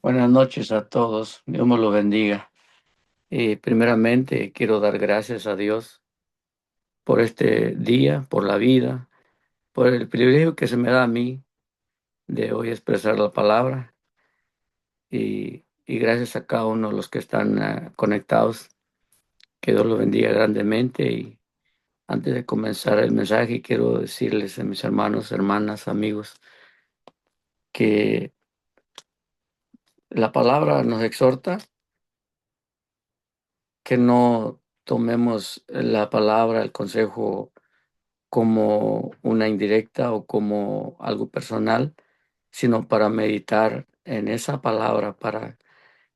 Buenas noches a todos, Dios me lo bendiga. Primeramente quiero dar gracias a Dios por este día, por la vida, por el privilegio que se me da a mí de hoy expresar la palabra y gracias a cada uno de los que están conectados. Que Dios los bendiga grandemente y antes de comenzar el mensaje quiero decirles a mis hermanos, hermanas, amigos que la palabra nos exhorta que no tomemos la palabra, el consejo como una indirecta o como algo personal, sino para meditar en esa palabra, para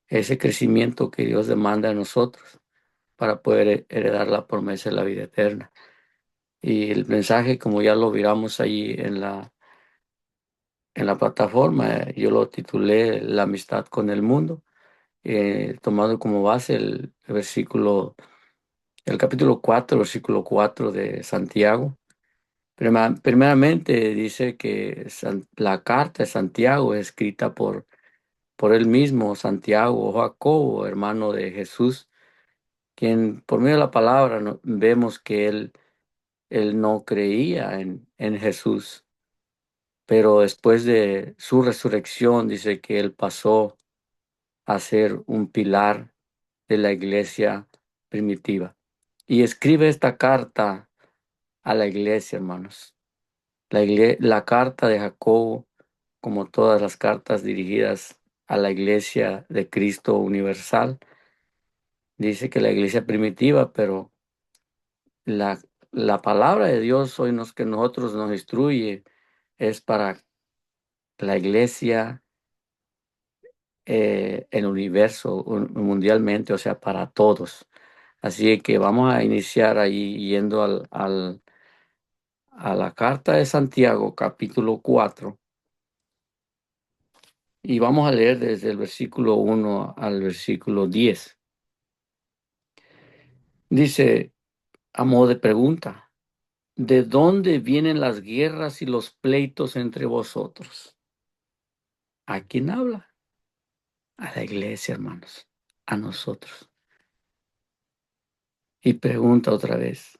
ese crecimiento que Dios demanda de nosotros, para poder heredar la promesa de la vida eterna. Y el mensaje, como ya lo miramos ahí en la plataforma, yo lo titulé La amistad con el mundo, tomado como base el capítulo 4, versículo 4 de Santiago. Primeramente dice que la carta de Santiago es escrita por él mismo, Santiago o Jacobo, hermano de Jesús, quien por medio de la palabra vemos que él no creía en Jesús, pero después de su resurrección dice que él pasó a ser un pilar de la iglesia primitiva. Y escribe esta carta a la iglesia, hermanos. La carta de Jacobo, como todas las cartas dirigidas a la iglesia de Cristo universal, dice que la iglesia primitiva, pero la, la palabra de Dios hoy que nosotros nos instruye es para la iglesia, el universo mundialmente, o sea, para todos. Así que vamos a iniciar ahí yendo a la carta de Santiago, capítulo 4. Y vamos a leer desde el versículo 1 al versículo 10. Dice, a modo de pregunta, ¿de dónde vienen las guerras y los pleitos entre vosotros? ¿A quién habla? A la iglesia, hermanos, a nosotros. Y pregunta otra vez,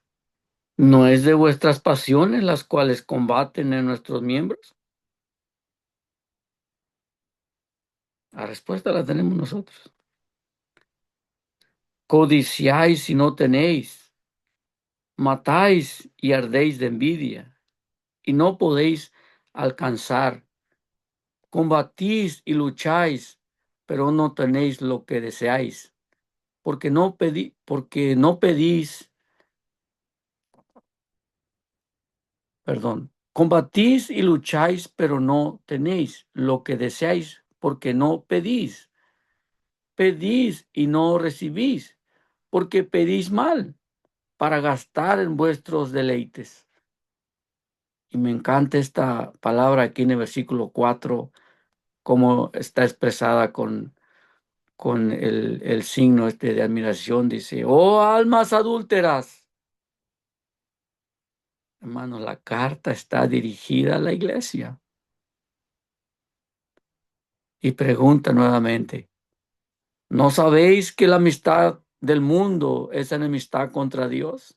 ¿no es de vuestras pasiones las cuales combaten en nuestros miembros? La respuesta la tenemos nosotros. Codiciáis y no tenéis, matáis y ardéis de envidia y no podéis alcanzar. Combatís y lucháis, pero no tenéis lo que deseáis, porque no pedís, perdón. Combatís y lucháis, pero no tenéis lo que deseáis, porque no pedís. Pedís y no recibís, porque pedís mal, para gastar en vuestros deleites. Y me encanta esta palabra aquí en el versículo 4, cómo está expresada con el signo este de admiración. Dice, oh almas adúlteras. Hermano, la carta está dirigida a la iglesia. Y pregunta nuevamente, ¿no sabéis que la amistad del mundo es enemistad contra Dios?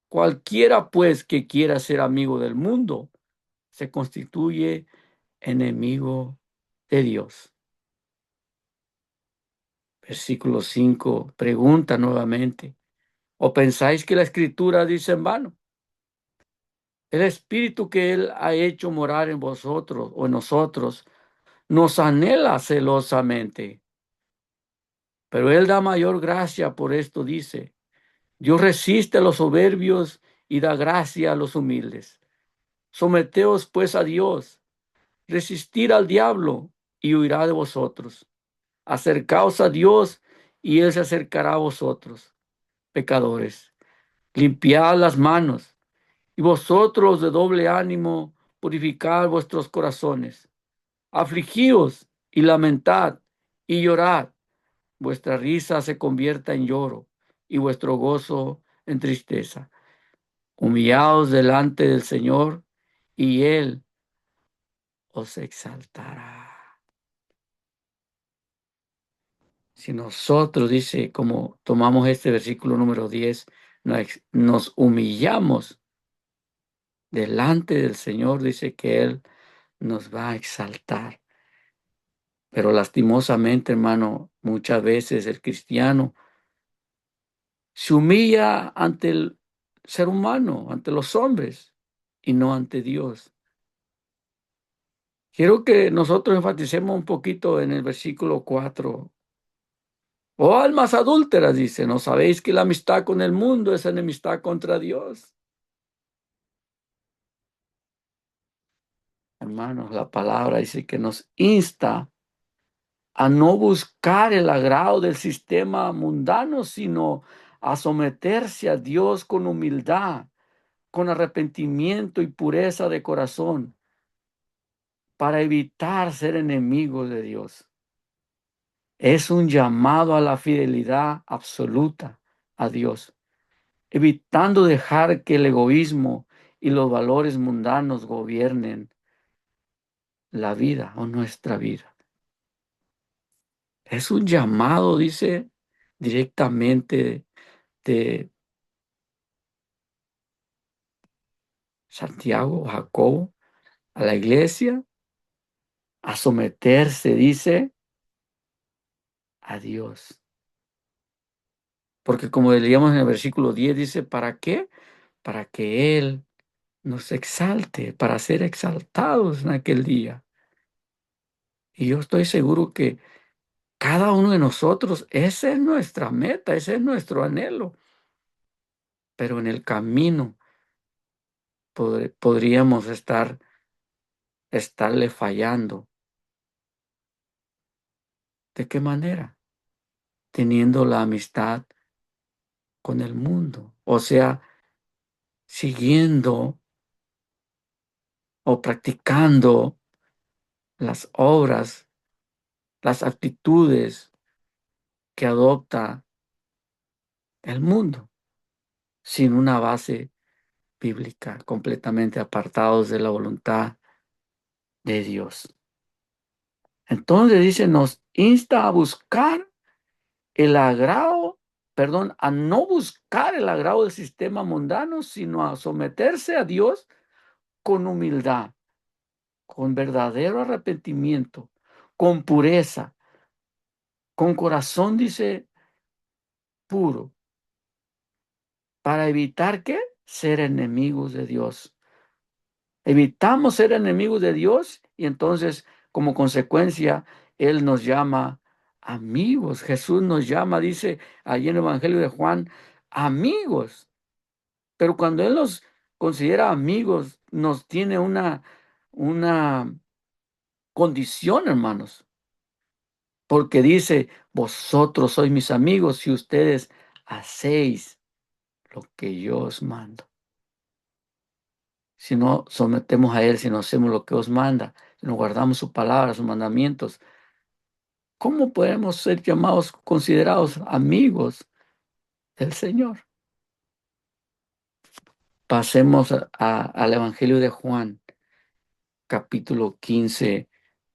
Cualquiera pues que quiera ser amigo del mundo se constituye enemigo de Dios. Versículo 5 pregunta nuevamente, ¿o pensáis que la escritura dice en vano? El espíritu que Él ha hecho morar en vosotros o en nosotros nos anhela celosamente, pero Él da mayor gracia. Por esto dice, Dios resiste a los soberbios y da gracia a los humildes. Someteos pues a Dios, resistir al diablo y huirá de vosotros. Acercaos a Dios y Él se acercará a vosotros, pecadores. Limpiad las manos y vosotros de doble ánimo, purificad vuestros corazones. Afligíos y lamentad y llorad. Vuestra risa se convierta en lloro y vuestro gozo en tristeza. Humillaos delante del Señor y Él os exaltará. Si nosotros, dice, como tomamos este versículo número 10, nos humillamos delante del Señor, dice que Él nos va a exaltar. Pero lastimosamente, hermano, muchas veces el cristiano se humilla ante el ser humano, ante los hombres y no ante Dios. Quiero que nosotros enfaticemos un poquito en el versículo 4. Oh, almas adúlteras, dice, ¿no sabéis que la amistad con el mundo es enemistad contra Dios? Hermanos, la palabra dice que nos insta a no buscar el agrado del sistema mundano, sino a someterse a Dios con humildad, con arrepentimiento y pureza de corazón, para evitar ser enemigos de Dios. Es un llamado a la fidelidad absoluta a Dios, evitando dejar que el egoísmo y los valores mundanos gobiernen la vida o nuestra vida. Es un llamado, dice directamente de Santiago, Jacobo, a la iglesia, a someterse, dice, a Dios. Porque como leíamos en el versículo 10, dice, ¿para qué? Para que Él nos exalte, para ser exaltados en aquel día. Y yo estoy seguro que cada uno de nosotros, esa es nuestra meta, ese es nuestro anhelo. Pero en el camino podríamos estarle fallando. ¿De qué manera? Teniendo la amistad con el mundo. O sea, siguiendo o practicando las obras, las actitudes que adopta el mundo, sin una base bíblica, completamente apartados de la voluntad de Dios. Entonces dice, nos insta a buscar el agrado, perdón, a no buscar el agrado del sistema mundano, sino a someterse a Dios con humildad, con verdadero arrepentimiento, con pureza, con corazón, dice, puro, para evitar que ser enemigos de Dios. Evitamos ser enemigos de Dios y entonces, como consecuencia, Él nos llama amigos. Jesús nos llama, dice allí en el Evangelio de Juan, amigos. Pero cuando Él nos considera amigos, nos tiene una condición, hermanos, porque dice, vosotros sois mis amigos si ustedes hacéis lo que yo os mando. Si no sometemos a Él, si no hacemos lo que os manda, si no guardamos su palabra, sus mandamientos, ¿cómo podemos ser llamados, considerados amigos del Señor? Pasemos al Evangelio de Juan, capítulo 15,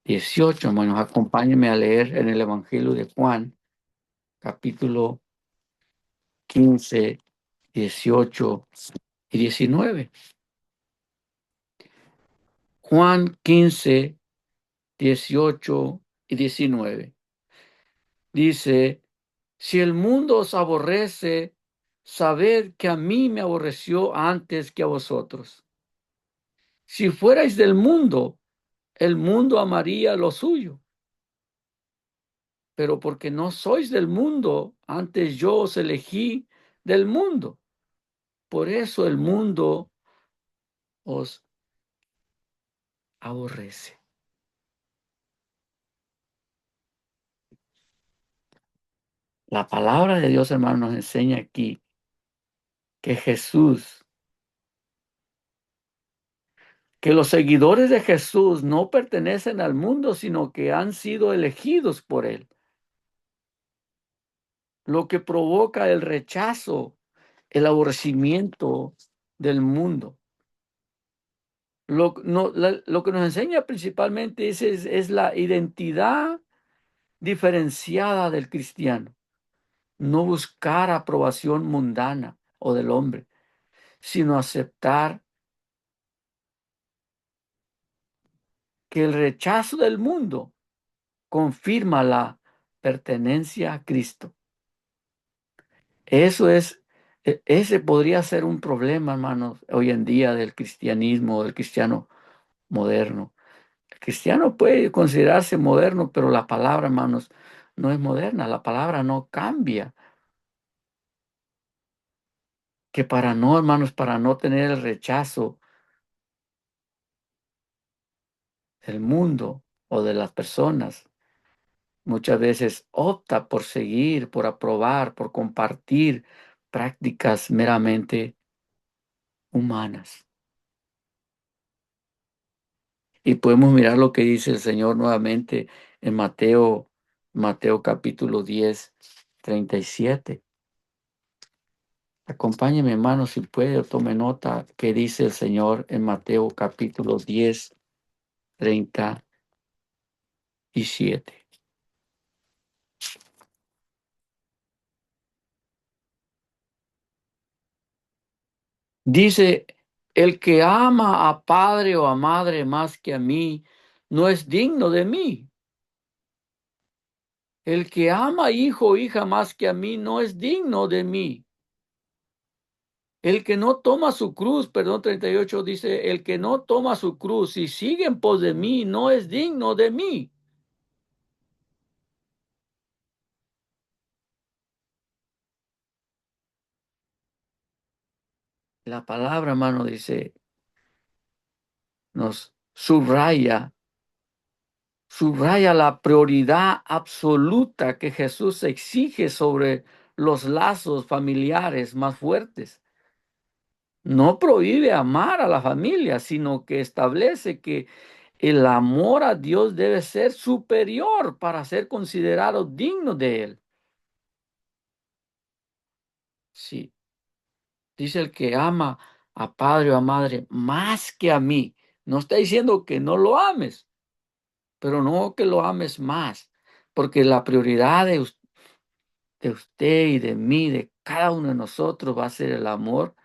18. Hermanos, acompáñenme a leer en el Evangelio de Juan, capítulo 15, 18 y 19. Juan 15, 18 y 19. Dice, si el mundo os aborrece, sabed que a mí me aborreció antes que a vosotros. Si fuerais del mundo, el mundo amaría lo suyo. Pero porque no sois del mundo, antes yo os elegí del mundo. Por eso el mundo os aborrece. La palabra de Dios, hermano, nos enseña aquí que Jesús, que los seguidores de Jesús no pertenecen al mundo, sino que han sido elegidos por Él. Lo que provoca el rechazo, el aborrecimiento del mundo. Lo que nos enseña principalmente es la identidad diferenciada del cristiano. No buscar aprobación mundana o del hombre, sino aceptar que el rechazo del mundo confirma la pertenencia a Cristo. Eso es, ese podría ser un problema, hermanos, hoy en día del cristianismo, del cristiano moderno. El cristiano puede considerarse moderno, pero la palabra, hermanos, no es moderna, la palabra no cambia. Que para no, hermanos, para no tener el rechazo del mundo o de las personas, muchas veces opta por seguir, por aprobar, por compartir prácticas meramente humanas. Y podemos mirar lo que dice el Señor nuevamente en Mateo capítulo 10, 37. Acompáñeme, hermano, si puede, o tome nota que dice el Señor en Mateo capítulo 10, 37. Dice, el que ama a padre o a madre más que a mí, no es digno de mí. El que ama a hijo o hija más que a mí, no es digno de mí. El que no toma su cruz, perdón, 38 dice, el que no toma su cruz y sigue en pos de mí, no es digno de mí. La palabra, hermano, dice, nos subraya la prioridad absoluta que Jesús exige sobre los lazos familiares más fuertes. No prohíbe amar a la familia, sino que establece que el amor a Dios debe ser superior para ser considerado digno de él. Sí, dice el que ama a padre o a madre más que a mí. No está diciendo que no lo ames, pero no que lo ames más, porque la prioridad de usted y de mí, de cada uno de nosotros, va a ser el amor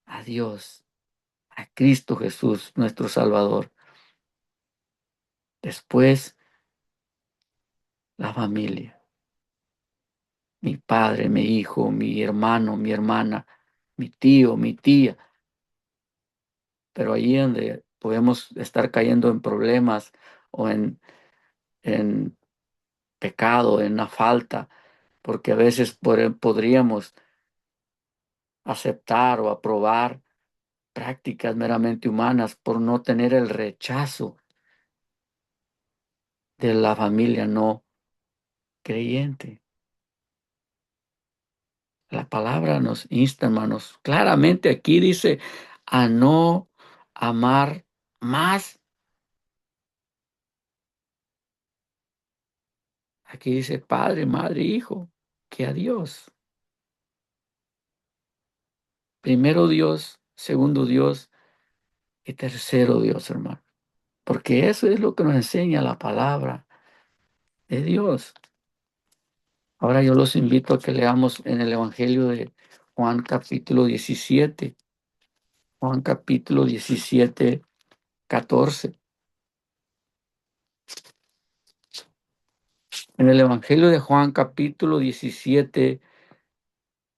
a Dios, a Cristo Jesús, nuestro Salvador. Después, la familia, mi padre, mi hijo, mi hermano, mi hermana, mi tío, mi tía. Pero ahí donde podemos estar cayendo en problemas o en pecado, en una falta, porque a veces podríamos aceptar o aprobar prácticas meramente humanas por no tener el rechazo de la familia no creyente. La palabra nos insta, hermanos. Claramente aquí dice a no amar más. Aquí dice padre, madre, hijo, que a Dios. Primero Dios, segundo Dios y tercero Dios, hermano. Porque eso es lo que nos enseña la palabra de Dios. Ahora yo los invito a que leamos en el Evangelio de Juan capítulo 17. Juan capítulo 17, 14. En el Evangelio de Juan capítulo 17,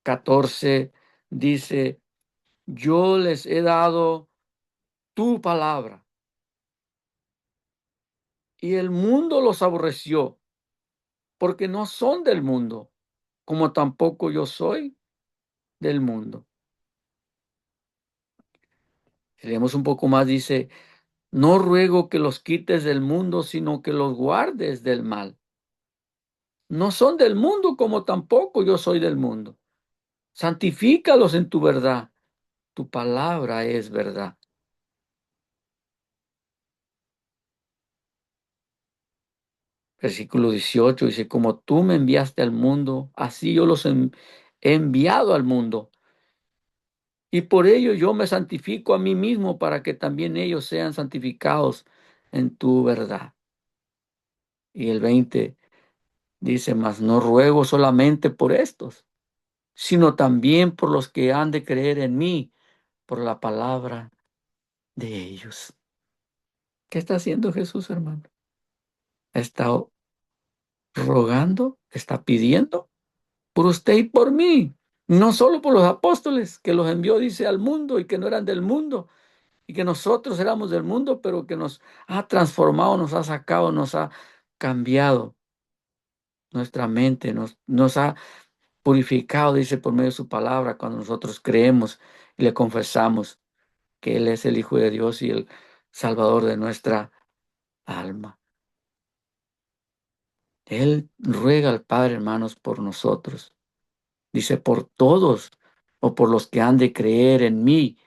14 dice, yo les he dado tu palabra y el mundo los aborreció porque no son del mundo, como tampoco yo soy del mundo. Si leemos un poco más, dice, no ruego que los quites del mundo, sino que los guardes del mal. No son del mundo, como tampoco yo soy del mundo. Santifícalos en tu verdad. Tu palabra es verdad. Versículo 18 dice, como tú me enviaste al mundo, así yo los he enviado al mundo. Y por ello yo me santifico a mí mismo para que también ellos sean santificados en tu verdad. Y el 20 Dice, mas no ruego solamente por estos, sino también por los que han de creer en mí, por la palabra de ellos. ¿Qué está haciendo Jesús, hermano? Está rogando, está pidiendo por usted y por mí, no solo por los apóstoles que los envió, dice, al mundo y que no eran del mundo y que nosotros éramos del mundo, pero que nos ha transformado, nos ha sacado, nos ha cambiado nuestra mente, nos ha purificado, dice, por medio de su palabra, cuando nosotros creemos y le confesamos que Él es el Hijo de Dios y el Salvador de nuestra alma. Él ruega al Padre, hermanos, por nosotros. Dice, por todos o por los que han de creer en mí,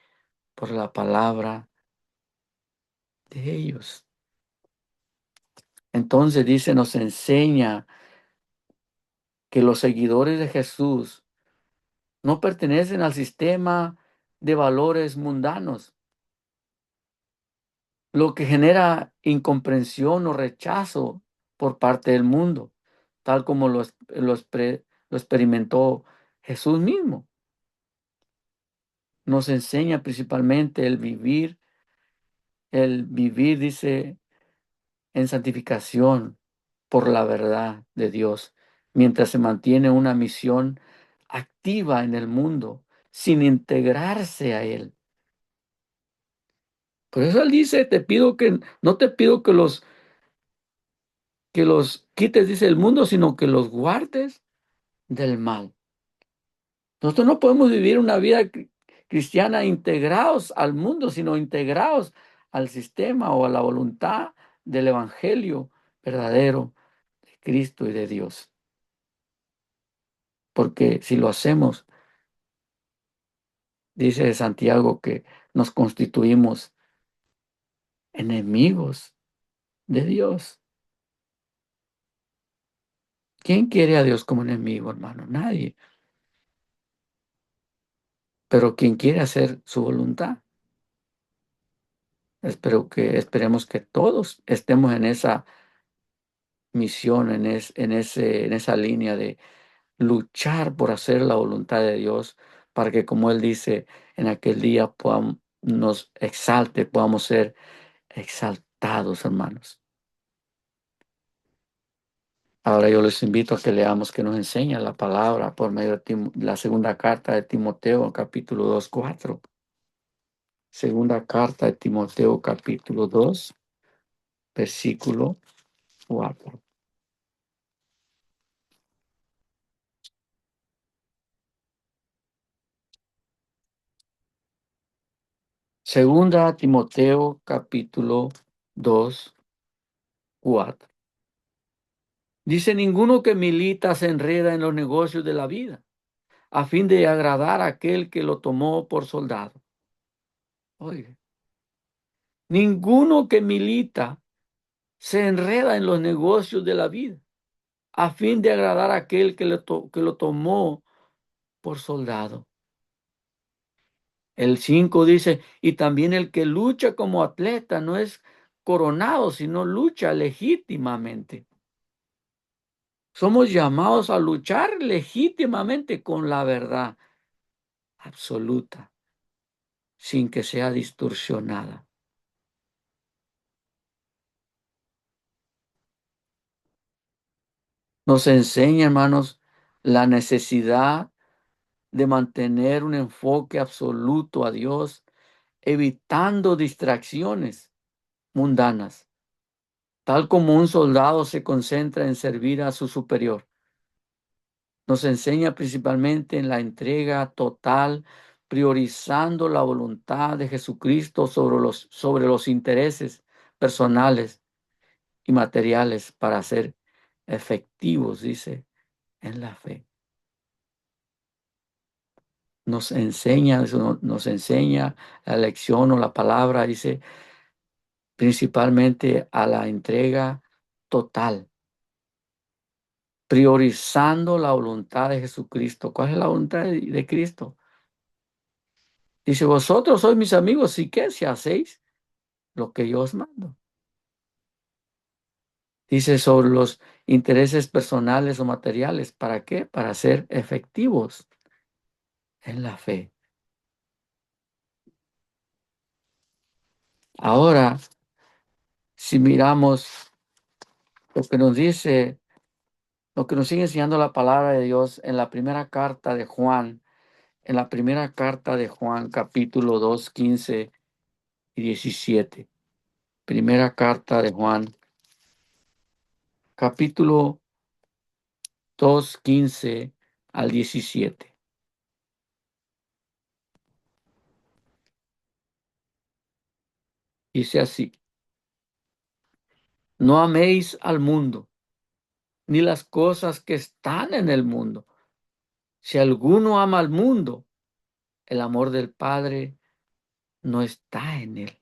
por la palabra de ellos. Entonces dice, nos enseña que los seguidores de Jesús no pertenecen al sistema de valores mundanos, lo que genera incomprensión o rechazo por parte del mundo, tal como lo experimentó Jesús mismo. Nos enseña principalmente el vivir, dice, en santificación por la verdad de Dios, mientras se mantiene una misión activa en el mundo, sin integrarse a Él. Por eso Él dice, no te pido que los quites, dice el mundo, sino que los guardes del mal. Nosotros no podemos vivir una vida cristiana integrados al mundo, sino integrados al sistema o a la voluntad del evangelio verdadero de Cristo y de Dios. Porque si lo hacemos, dice Santiago que nos constituimos enemigos de Dios. ¿Quién quiere a Dios como enemigo, hermano? Nadie. Pero quien quiere hacer su voluntad, esperemos que todos estemos en esa misión, en esa línea de luchar por hacer la voluntad de Dios, para que, como Él dice, en aquel día nos exalte, podamos ser exaltados, hermanos. Ahora yo les invito a que leamos que nos enseña la palabra por medio de la segunda carta de Timoteo, capítulo 2, 4. Segunda carta de Timoteo, capítulo 2, versículo 4. Segunda Timoteo, capítulo 2, 4. Dice, ninguno que milita se enreda en los negocios de la vida, a fin de agradar a aquel que lo tomó por soldado. Oye, ninguno que milita se enreda en los negocios de la vida, a fin de agradar a aquel que lo tomó por soldado. El 5 dice, y también el que lucha como atleta no es coronado, sino lucha legítimamente. Somos llamados a luchar legítimamente con la verdad absoluta, sin que sea distorsionada. Nos enseña, hermanos, la necesidad de mantener un enfoque absoluto a Dios, evitando distracciones mundanas, tal como un soldado se concentra en servir a su superior. Nos enseña principalmente en la entrega total, priorizando la voluntad de Jesucristo sobre los intereses personales y materiales para ser efectivos, dice, en la fe. Nos enseña la lección o la palabra, dice, principalmente a la entrega total, priorizando la voluntad de Jesucristo. ¿Cuál es la voluntad de Cristo? Dice, vosotros sois mis amigos, ¿y qué? Si hacéis lo que yo os mando. Dice sobre los intereses personales o materiales. ¿Para qué? Para ser efectivos en la fe. Ahora, si miramos lo que nos dice, lo que nos sigue enseñando la palabra de Dios en la primera carta de Juan, en la primera carta de Juan, capítulo 2 15 y 17. Primera carta de Juan, capítulo 2 15 al 17. Dice así: no améis al mundo, ni las cosas que están en el mundo. Si alguno ama al mundo, el amor del Padre no está en él.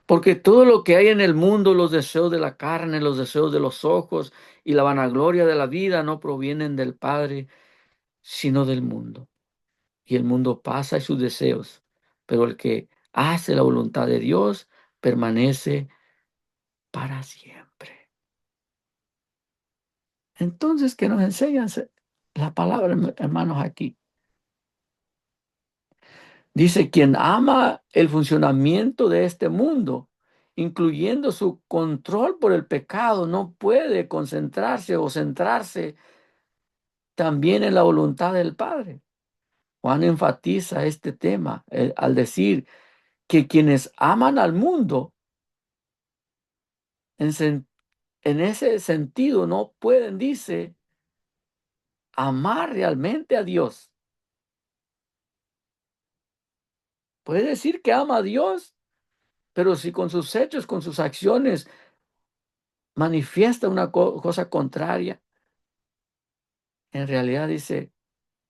Porque todo lo que hay en el mundo, los deseos de la carne, los deseos de los ojos y la vanagloria de la vida no provienen del Padre, sino del mundo. Y el mundo pasa y sus deseos, pero el que hace la voluntad de Dios permanece para siempre. Entonces, ¿qué nos enseña la palabra, hermanos, aquí? Dice, quien ama el funcionamiento de este mundo, incluyendo su control por el pecado, no puede concentrarse o centrarse también en la voluntad del Padre. Juan enfatiza este tema al decir que quienes aman al mundo, en, en ese sentido, no pueden, dice, amar realmente a Dios. Puede decir que ama a Dios, pero si con sus hechos, con sus acciones, manifiesta una cosa contraria, en realidad dice,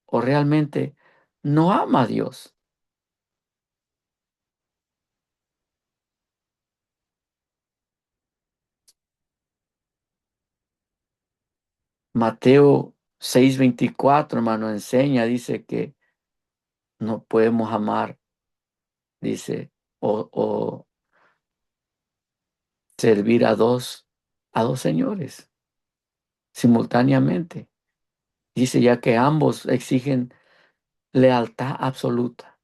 o realmente no ama a Dios. Mateo 6:24, hermano, enseña, dice que no podemos amar, dice, o servir a dos señores simultáneamente. Dice ya que ambos exigen lealtad absoluta.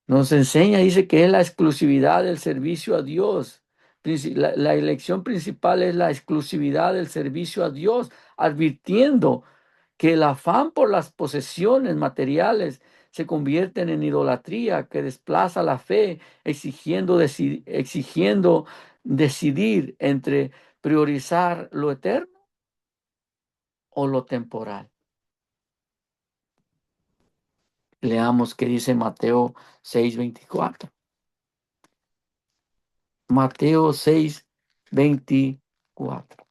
Nos enseña, dice que es la exclusividad del servicio a Dios. La elección principal es la exclusividad del servicio a Dios, advirtiendo que el afán por las posesiones materiales se convierten en idolatría que desplaza la fe, exigiendo decidir entre priorizar lo eterno o lo temporal. Leamos qué dice Mateo 6:24. Mateo 6:24.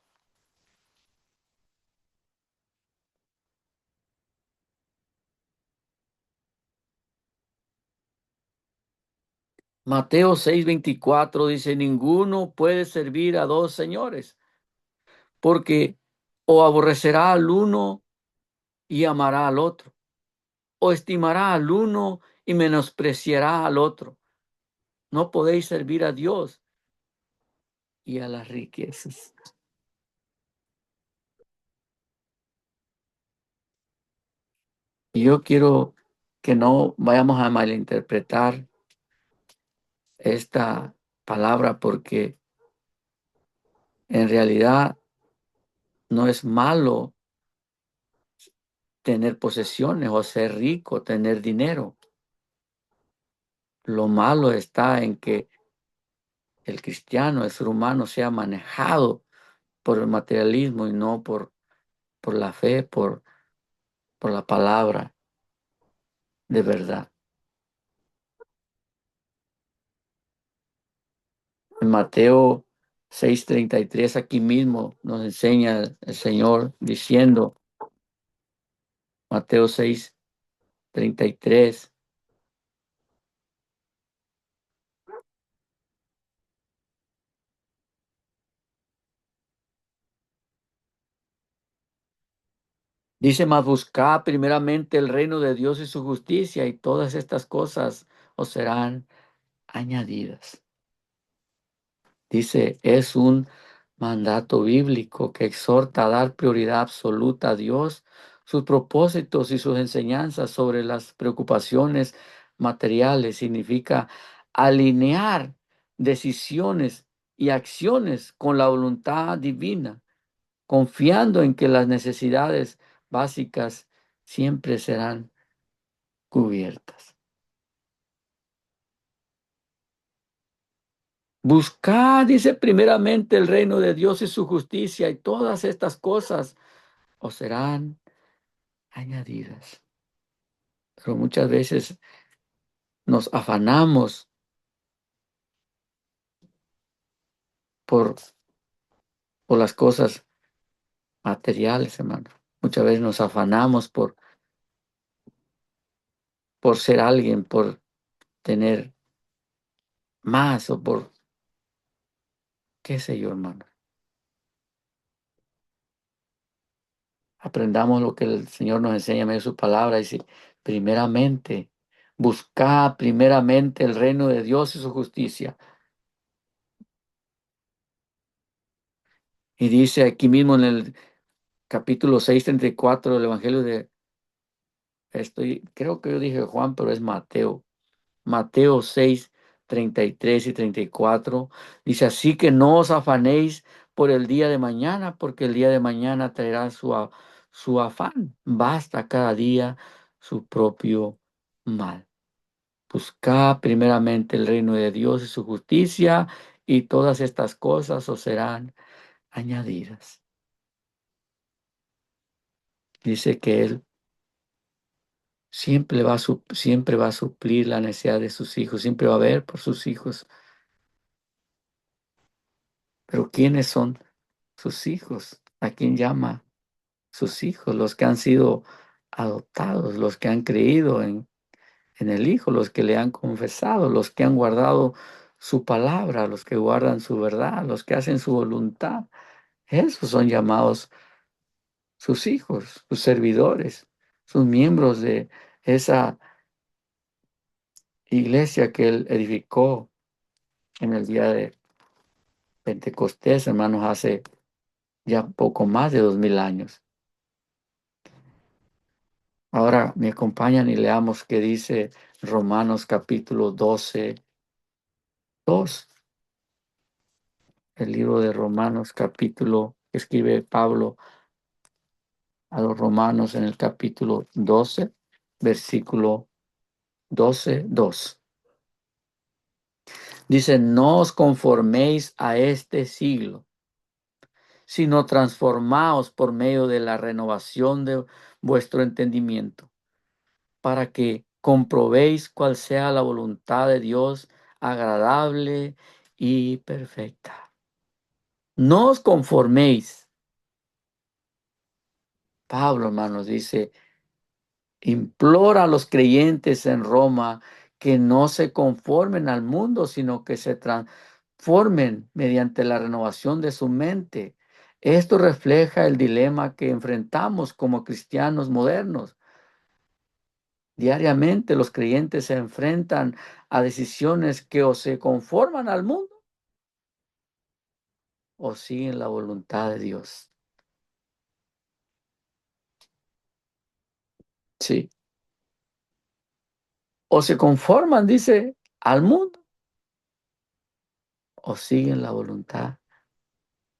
Mateo 6:24 dice, ninguno puede servir a dos señores, porque o aborrecerá al uno y amará al otro, o estimará al uno y menospreciará al otro. No podéis servir a Dios y a las riquezas. Y yo quiero que no vayamos a malinterpretar esta palabra, porque en realidad no es malo tener posesiones o ser rico, tener dinero. Lo malo está en que el cristiano, el ser humano, sea manejado por el materialismo y no por la fe, por la palabra de verdad. En Mateo 6:33, aquí mismo nos enseña el Señor diciendo, Mateo 6:33, dice, mas buscad primeramente el reino de Dios y su justicia, y todas estas cosas os serán añadidas. Dice, es un mandato bíblico que exhorta a dar prioridad absoluta a Dios, sus propósitos y sus enseñanzas sobre las preocupaciones materiales. Significa alinear decisiones y acciones con la voluntad divina, confiando en que las necesidades básicas siempre serán cubiertas. Buscad, dice, primeramente el reino de Dios y su justicia, y todas estas cosas os serán añadidas. Pero muchas veces nos afanamos por, por las cosas materiales, hermano. Muchas veces nos afanamos por ser alguien, por tener más o por qué sé yo, hermano. Aprendamos lo que el Señor nos enseña en medio de su palabra. Dice, primeramente, buscad primeramente el reino de Dios y su justicia. Y dice aquí mismo en el capítulo 6:34 del Evangelio creo que yo dije Juan, pero es Mateo. Mateo 6:33 y 34 dice, así que no os afanéis por el día de mañana, porque el día de mañana traerá su afán. Basta cada día su propio mal. Buscad primeramente el reino de Dios y su justicia, y todas estas cosas os serán añadidas. Dice que Él siempre va a suplir la necesidad de sus hijos, siempre va a ver por sus hijos. Pero ¿quiénes son sus hijos? ¿A quién llama sus hijos? Los que han sido adoptados, los que han creído en el Hijo, los que le han confesado, los que han guardado su palabra, los que guardan su verdad, los que hacen su voluntad. Esos son llamados sus hijos, sus servidores, sus miembros de esa iglesia que Él edificó en el día de Pentecostés, hermanos, hace ya poco más de 2000 años. Ahora me acompañan y leamos qué dice Romanos capítulo 12:2. El libro de Romanos capítulo que escribe Pablo a los romanos en el capítulo 12, versículo 12:2. Dice, no os conforméis a este siglo, sino transformaos por medio de la renovación de vuestro entendimiento, para que comprobéis cuál sea la voluntad de Dios agradable y perfecta. No os conforméis. Pablo, hermanos, dice, implora a los creyentes en Roma que no se conformen al mundo, sino que se transformen mediante la renovación de su mente. Esto refleja el dilema que enfrentamos como cristianos modernos. Diariamente los creyentes se enfrentan a decisiones que o se conforman al mundo o siguen la voluntad de Dios. Sí. O se conforman, dice, al mundo o siguen la voluntad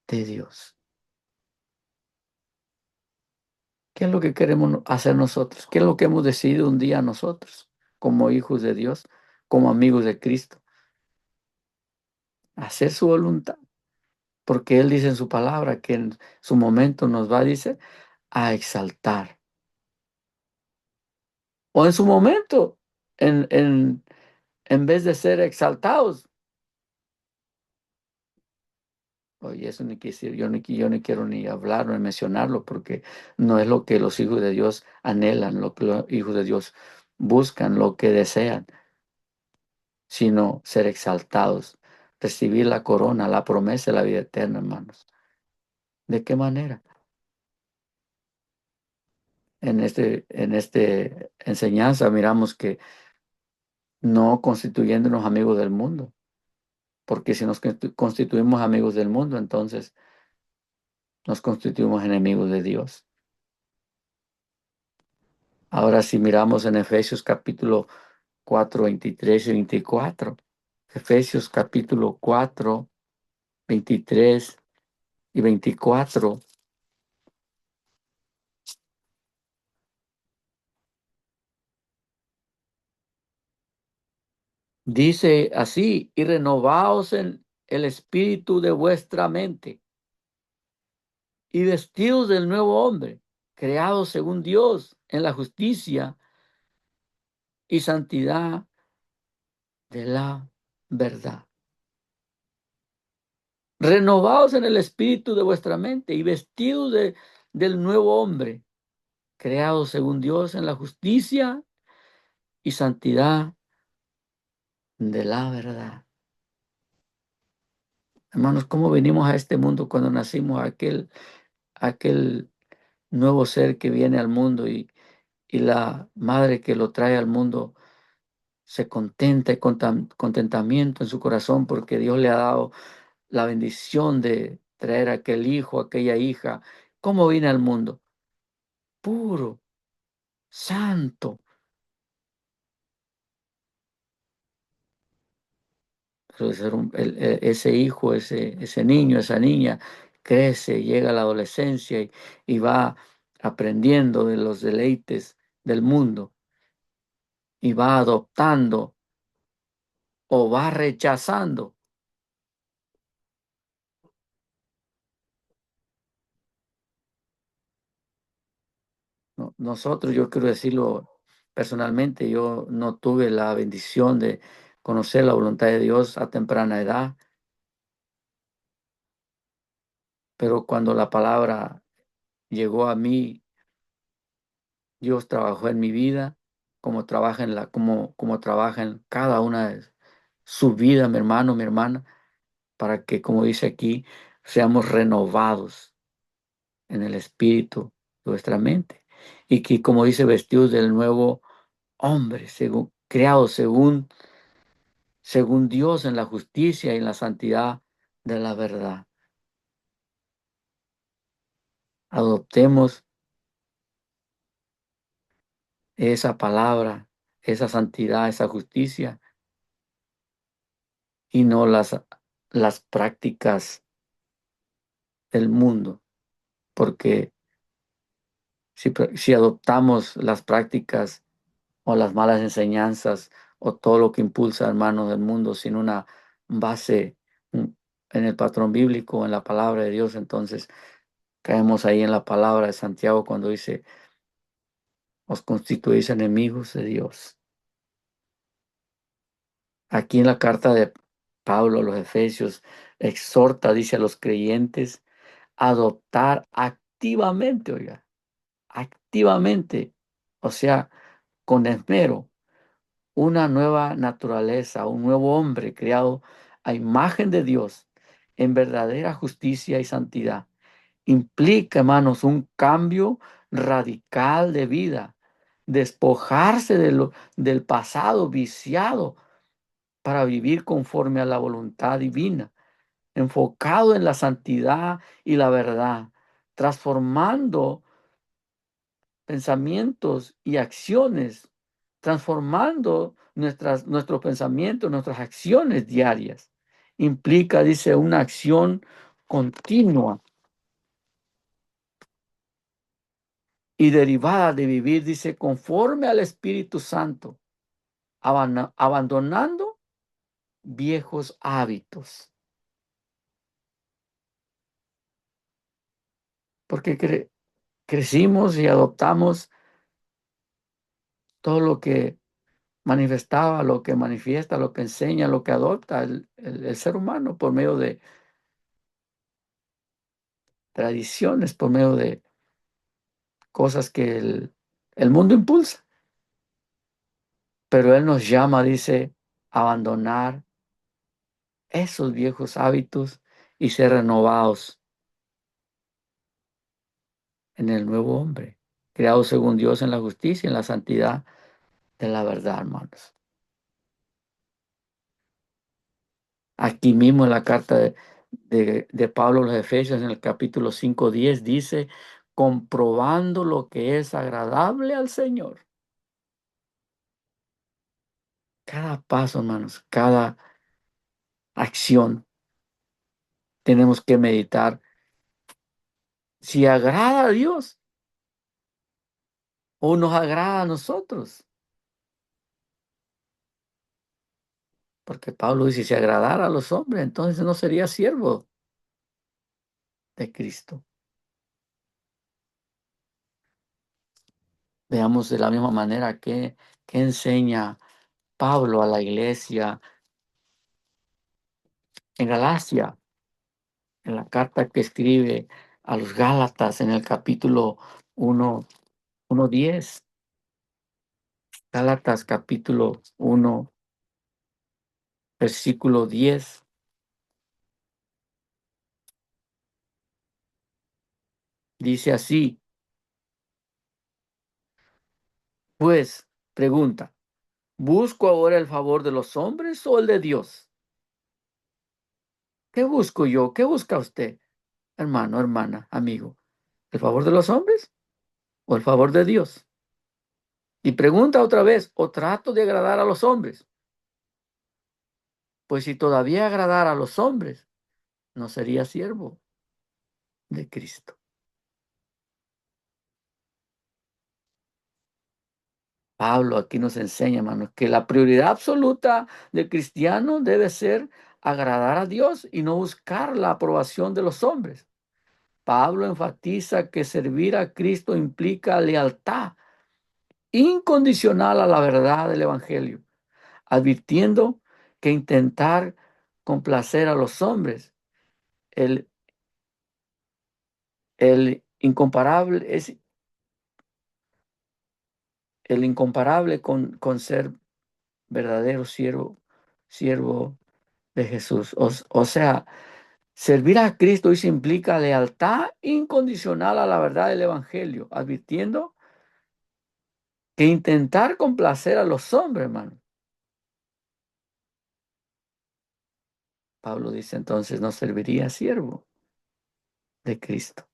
de Dios. ¿Qué es lo que queremos hacer nosotros? ¿Qué es lo que hemos decidido un día nosotros como hijos de Dios, como amigos de Cristo? Hacer su voluntad. Porque Él dice en su palabra que en su momento nos va, dice, a exaltar. O en su momento, en, en, en vez de ser exaltados. Oye, eso ni quisiera, yo ni quiero ni hablar ni mencionarlo porque no es lo que los hijos de Dios anhelan, lo que los hijos de Dios buscan, lo que desean, sino ser exaltados, recibir la corona, la promesa de la vida eterna, hermanos. ¿De qué manera? En este enseñanza miramos que no constituyéndonos amigos del mundo, porque si nos constituimos amigos del mundo, entonces nos constituimos enemigos de Dios. Ahora si miramos en Efesios capítulo 4 23 y 24, Efesios capítulo 4 23 y 24, dice así: y renovaos en el espíritu de vuestra mente y vestidos del nuevo hombre, creados según Dios en la justicia y santidad de la verdad. Renovaos en el espíritu de vuestra mente y vestidos del nuevo hombre, creados según Dios en la justicia y santidad de la verdad. Hermanos, ¿cómo venimos a este mundo cuando nacimos? Aquel nuevo ser que viene al mundo y la madre que lo trae al mundo se contenta y con contentamiento en su corazón porque Dios le ha dado la bendición de traer aquel hijo, aquella hija. ¿Cómo viene al mundo? Puro, santo. Pero ese hijo, ese niño, esa niña crece, llega a la adolescencia y va aprendiendo de los deleites del mundo y va adoptando o va rechazando. Nosotros, yo quiero decirlo personalmente, yo no tuve la bendición de conocer la voluntad de Dios a temprana edad, pero cuando la palabra llegó a mí, Dios trabajó en mi vida, como trabaja en cada una de su vida, mi hermano, mi hermana, para que, como dice aquí, seamos renovados en el espíritu de vuestra mente. Y que, como dice, vestidos del nuevo hombre, creado según Dios en la justicia y en la santidad de la verdad. Adoptemos esa palabra, esa santidad, esa justicia y no las prácticas del mundo, porque si adoptamos las prácticas o las malas enseñanzas o todo lo que impulsa, hermanos, del mundo sin una base en el patrón bíblico, en la palabra de Dios, entonces caemos ahí en la palabra de Santiago cuando dice: os constituís enemigos de Dios. Aquí en la carta de Pablo a los Efesios exhorta, dice a los creyentes, a adoptar activamente, oiga, activamente, o sea, con esmero, una nueva naturaleza, un nuevo hombre creado a imagen de Dios en verdadera justicia y santidad. Implica, hermanos, un cambio radical de vida, despojarse del pasado viciado para vivir conforme a la voluntad divina, enfocado en la santidad y la verdad, transformando pensamientos y acciones, transformando nuestros pensamientos, nuestras acciones diarias. Implica, dice, una acción continua y derivada de vivir, dice, conforme al Espíritu Santo, abandonando viejos hábitos. Porque crecimos y adoptamos todo lo que manifestaba, lo que manifiesta, lo que enseña, lo que adopta el ser humano por medio de tradiciones, por medio de cosas que el mundo impulsa. Pero Él nos llama, dice, a abandonar esos viejos hábitos y ser renovados en el nuevo hombre, creado según Dios en la justicia y en la santidad de la verdad, hermanos. Aquí mismo en la carta de Pablo a los Efesios, en el capítulo 5:10, dice, comprobando lo que es agradable al Señor. Cada paso, hermanos, cada acción, tenemos que meditar si agrada a Dios o nos agrada a nosotros. Porque Pablo dice, si agradara a los hombres, entonces no sería siervo de Cristo. Veamos de la misma manera que enseña Pablo a la iglesia en Galacia, en la carta que escribe a los Gálatas en el capítulo 1, 1:10. Gálatas capítulo 1, versículo 10. Dice así, pues, pregunta, ¿busco ahora el favor de los hombres o el de Dios? ¿Qué busco yo? ¿Qué busca usted, hermano, hermana, amigo? ¿El favor de los hombres o el favor de Dios? Y pregunta otra vez, ¿o trato de agradar a los hombres? Pues si todavía agradara a los hombres, no sería siervo de Cristo. Pablo aquí nos enseña, hermanos, que la prioridad absoluta del cristiano debe ser agradar a Dios y no buscar la aprobación de los hombres. Pablo enfatiza que servir a Cristo implica lealtad incondicional a la verdad del Evangelio, advirtiendo que intentar complacer a los hombres, el, el incomparable es el incomparable con ser verdadero siervo de Jesús. O sea, servir a Cristo eso implica lealtad incondicional a la verdad del Evangelio, advirtiendo que intentar complacer a los hombres, hermano. Pablo dice entonces, no serviría siervo de Cristo.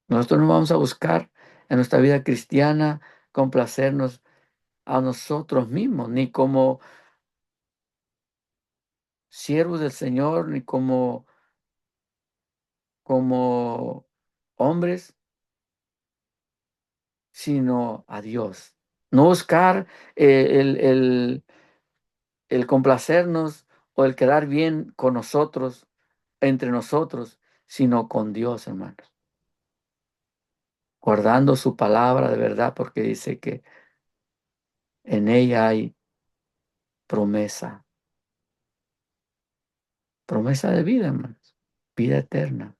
Nosotros no vamos a buscar en nuestra vida cristiana complacernos a nosotros mismos, ni como siervos del Señor, ni como hombres, sino a Dios. No buscar el complacernos o el quedar bien con nosotros, entre nosotros, sino con Dios, hermanos. Guardando su palabra de verdad, porque dice que en ella hay promesa, promesa de vida, hermanos, vida eterna.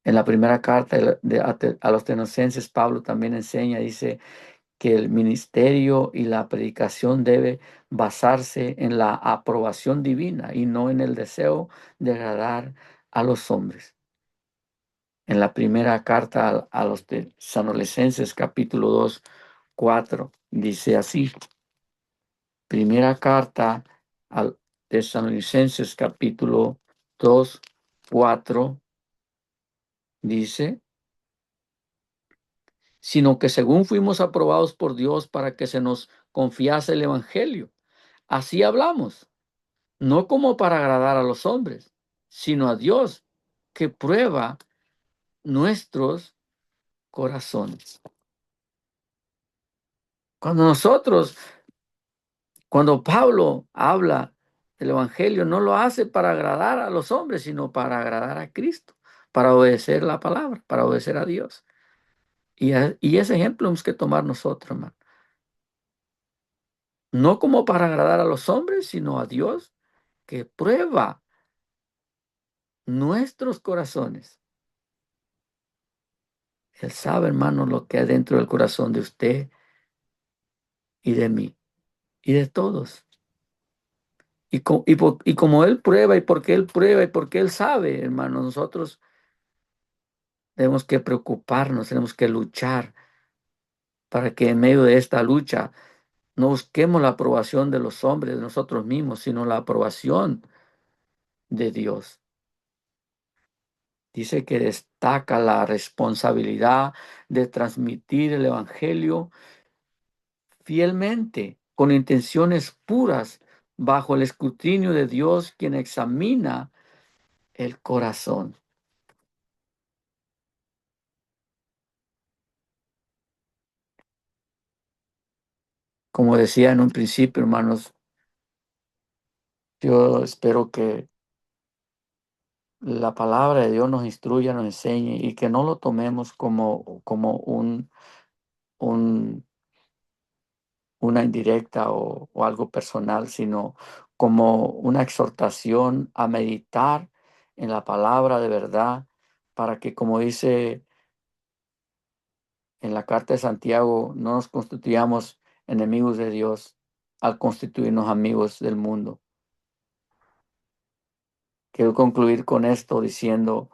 En la primera carta a los tesalonicenses, Pablo también enseña, dice que el ministerio y la predicación debe basarse en la aprobación divina y no en el deseo de agradar a los hombres. En la primera carta a los tesalonicenses, capítulo 2, 4, dice así. Primera carta a tesalonicenses, capítulo 2, 4, dice, sino que según fuimos aprobados por Dios para que se nos confiase el Evangelio, así hablamos, no como para agradar a los hombres, sino a Dios, que prueba nuestros corazones. Cuando nosotros, cuando Pablo habla del Evangelio, no lo hace para agradar a los hombres, sino para agradar a Cristo, para obedecer la palabra, para obedecer a Dios. Y ese ejemplo hemos que tomar nosotros, hermano. No como para agradar a los hombres, sino a Dios, que prueba nuestros corazones. Él sabe, hermano, lo que hay dentro del corazón de usted y de mí y de todos. Y como Él prueba y porque Él prueba y porque Él sabe, hermano, nosotros tenemos que preocuparnos, tenemos que luchar para que en medio de esta lucha no busquemos la aprobación de los hombres, de nosotros mismos, sino la aprobación de Dios. Dice que destaca la responsabilidad de transmitir el Evangelio fielmente, con intenciones puras, bajo el escrutinio de Dios, quien examina el corazón. Como decía en un principio, hermanos, yo espero que la palabra de Dios nos instruya, nos enseñe y que no lo tomemos como un, una indirecta o algo personal, sino como una exhortación a meditar en la palabra de verdad, para que, como dice en la carta de Santiago, no nos constituyamos enemigos de Dios al constituirnos amigos del mundo. Quiero concluir con esto diciendo,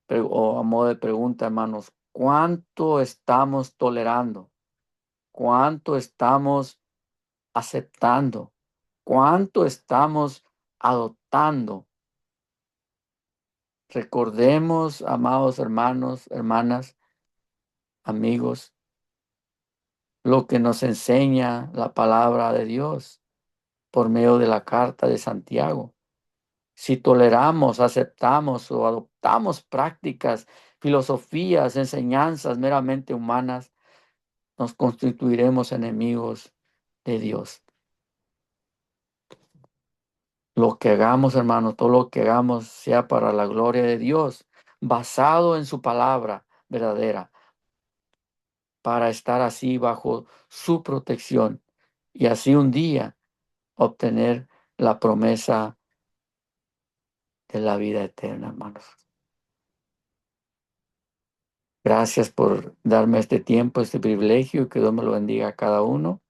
o a modo de pregunta, hermanos, ¿cuánto estamos tolerando? ¿Cuánto estamos aceptando? ¿Cuánto estamos adoptando? Recordemos, amados hermanos, hermanas, amigos, lo que nos enseña la palabra de Dios por medio de la carta de Santiago. Si toleramos, aceptamos o adoptamos prácticas, filosofías, enseñanzas meramente humanas, nos constituiremos enemigos de Dios. Lo que hagamos, hermanos, todo lo que hagamos sea para la gloria de Dios, basado en su palabra verdadera, para estar así bajo su protección y así un día obtener la promesa de la vida eterna, hermanos. Gracias por darme este tiempo, este privilegio, que Dios me lo bendiga a cada uno.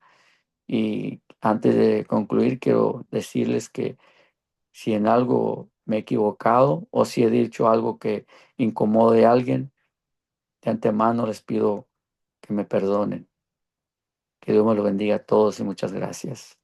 Y antes de concluir, quiero decirles que si en algo me he equivocado o si he dicho algo que incomode a alguien, de antemano les pido que me perdonen. Que Dios me lo bendiga a todos y muchas gracias.